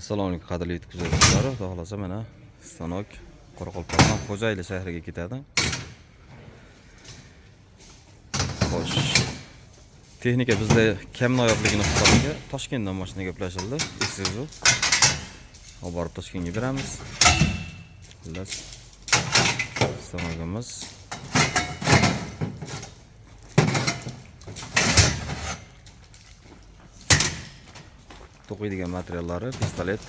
Assalomu alaykum qadrli kuzatuvchilar. Xudo xolasa mana stanok Qoraqalpog'iston Xo'jayli shahriga ketadi. Xo'sh. Texnika bizda kam noyoqligini hisobiga Toshkentdan mashina gaplashildi. Isuzu. Olib borib Toshkentga beramiz. Xullas. Stanogimiz to'qiydigan materiallari pistolet.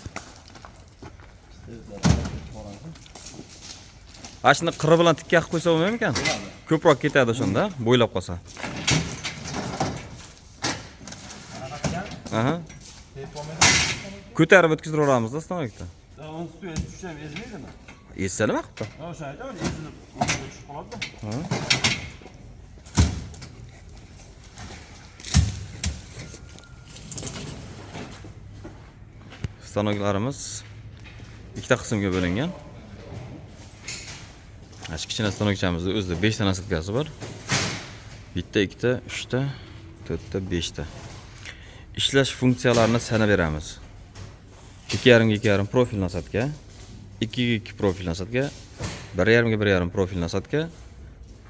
Ashni qiri bilan tikka qilib qo'ysa bo'lmaymi ekan? Ko'proq ketadi shunda, bo'ylab qolsa. Aha. Ko'tarib o'tkazib stanokda. Uni ustiga tushib ezmaydimi? Ezsa nima qilibdi? O'sha aytadi, ezilib tushib qoladi. Stanoklarimiz ikkita qismga bo'lingan. Ash kichkina stanokchamizda o'zida 5 ta nasibkasi bor. Bitta, ikkita, 3 ta, 4 ta, 5 ta. Ishlash funksiyalarini sanab beramiz. 2,5 profil nasatka, 2 profil nasatka, 1,5 profil nasatka,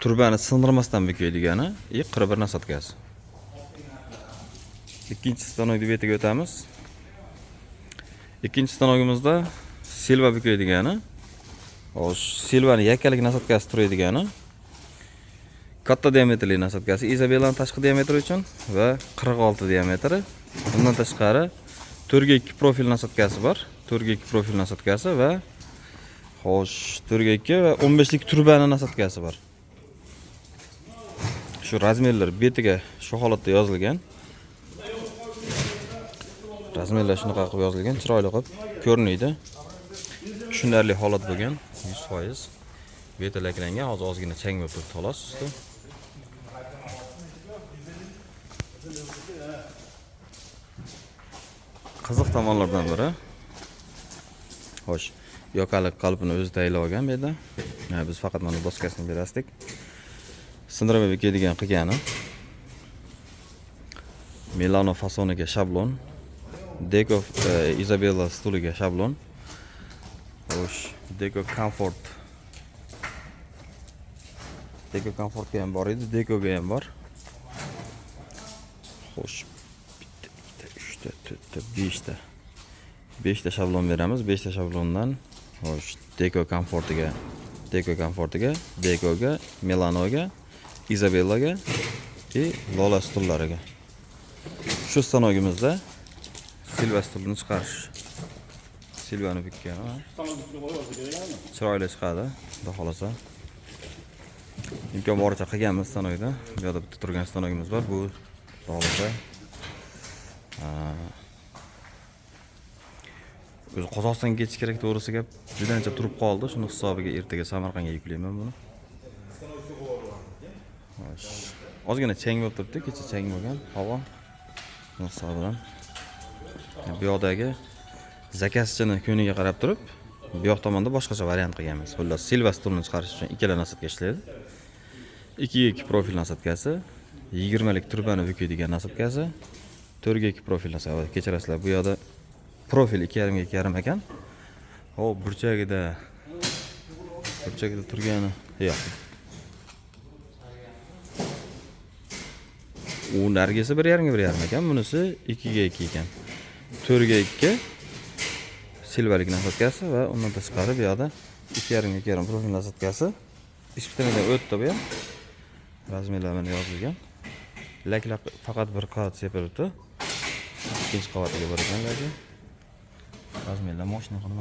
turbani sindirmasdan bekaydigani, 41 nasatkasi. Ikkinchi stanokni betiga o'tamiz. Ikkinchi stanogimizda silva bekaydigani, silvani yakkalik nasatkasi turadigan, katta diametrli nasatkasi Isabella'ning tashqi diametri uchun va 46 diametri. Bundan tashqari 4,2 profil nasatkasi bor. 4,2 profil nasatkasi va 4,2 va 15lik turbani nasatkasi bor. Shu razmerlar betiga shu holatda yozilgan. Razmerlar shunaqa qilib yozilgan, chiroyli qilib ko'rinadi. Tushunarli holat bo'lgan, 100%. Betilaklangan, hozir ozgina chang bo'lib turibdi xolos usti. Qiziq tomonlardan biri. Xo'sh, yoqalik qalbini o'zi tayyorlab olgan bu yerda. Biz faqat mana doskasini berasdik. Sindirma bekaydigan qilgani. Milano fasoniga shablon. Deco Isabella stuliga shablon. Xo'sh, Deco Comfort. Deco Comfortga ham bor edi, Decoga ham bor. Xo'sh, bitta, ikkita, 3 ta, 4 ta, 5 ta. 5 ta shablon beramiz. 5 ta shablondan xo'sh, Deco Comfortiga, Decoga, Milanoga, Isabellaga va Lola stullariga. Shu stanogimizda silva stulini chiqarish. Silvani bukkan, chiroyli chiqadi, xudo xolasa. Imkon boricha qilganmiz stanokda. Bu yerda bitta turgan stanogimiz bor. Bu xudo xolasa o'zi Qozog'istonga ketish kerak, to'g'risi gap. Juda ancha turib qoldi. Shuni hisobiga ertaga Samarqandga yuklayman buni. Ozgina chang bo'lib turibdi, kecha chang bo'lgan havo. Shuni hisobidan bu yoqdagi zakaschini ko'niga qarab turib, bu yoq tomonda boshqacha variant qilganmiz. Xullas, silva stulni chiqarish uchun ikkala nasatka ishlaydi. 2,2 profil nasatkasi, 20 lik turbani bekaydigan nasatkasi, 4,2 profil nasatka. Kechirasizlar, bu yoqda profil 2,5 ekan. Hop, burchagida turgani yo'q. U nargisi 1,5 ekan, bunisi 2,2 ekan. 4,2 silvalik nasatkasi va undan tashqari bu yoqda 2,5 profil nasatkasi. Ispitanadan o'tdi bu ham. Razmerlar bilan yozilgan. Laklar faqat bir qavat sepilibdi. Ikkinchi qavatiga bor ekan lekin. Razmerlar mashina qilib.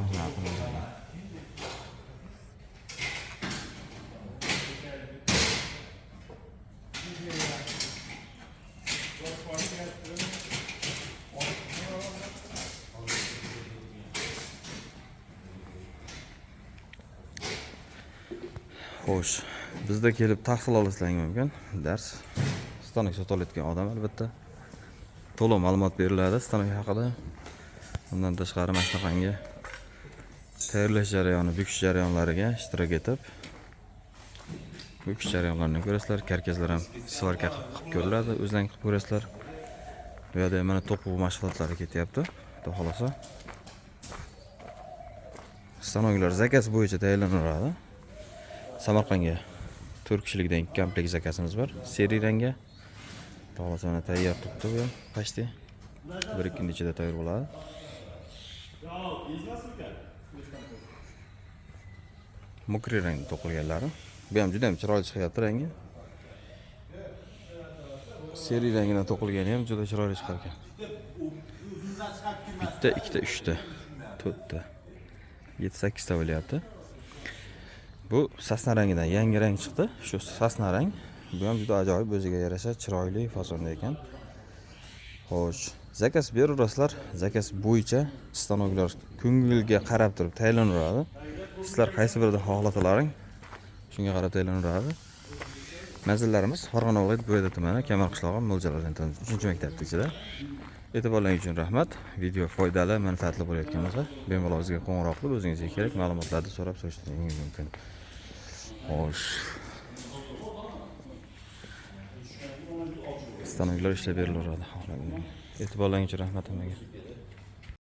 Xo'sh, bizda kelib tahsil olishlari mumkin. Dars stanok sotilayotgan odam albatta to'liq ma'lumot beriladi stanok haqida. Bundan tashqari mana shunaqangi tayyorlash jarayoni, bukish jarayonlariga ishtirok etib, bukish jarayonlarini ko'rasizlar. Karkazlar ham svarka qilib ko'riladi, o'zlaring qilib ko'rasizlar. Bu yerda mana to'quv mashg'ulotlari ketyapti. Xudo xolasa. stanoklar zakaz bo'yicha tayyorlanaveradi. Samarqandga 4 kishilikdan 2 komplekt zakazimiz bor. Seriy ranga. Xohlasana tayyor turibdi bu ham почти. 1-2 kun ichida tayyor bo'ladi. Mokri rangda to'qilganlari. Bu ham juda ham chiroyli chiqyapti rangi. Seriy rangidan to'qilgani ham juda chiroyli chiqar ekan. Bitta, ikkita, uchta, to'rtta, 7-8 ta bo'lyapti. Bu sasna rangidan yangi rang chiqdi. Shu sasna rang. Bu ham juda ajoyib, o'ziga yarasha chiroyli fasonda ekan. Xo'sh, zakaz beraverasizlar. Zakaz bo'yicha stanoklar ko'ngilga qarab turib tayyorlanaveradi. Sizlar qaysi birida xohlasalaring, shunga qarab tayyorlanaveradi. Manzillarimiz Farg'ona viloyati Bo'yda tumani, Kamar qishlog'i, mo'ljallangan 3-maktabning ichida. E'tiborlaringiz uchun rahmat. Video foydali, manfaatli bo'layotgan bo'lsa, bemalol bizga qo'ng'iroq qilib, o'zingizga kerak ma'lumotlarni so'rab so'rashingiz mumkin. Xo'sh. Stanoklar ishlab berilaveradi. E'tiborlaringiz uchun rahmat hammaga.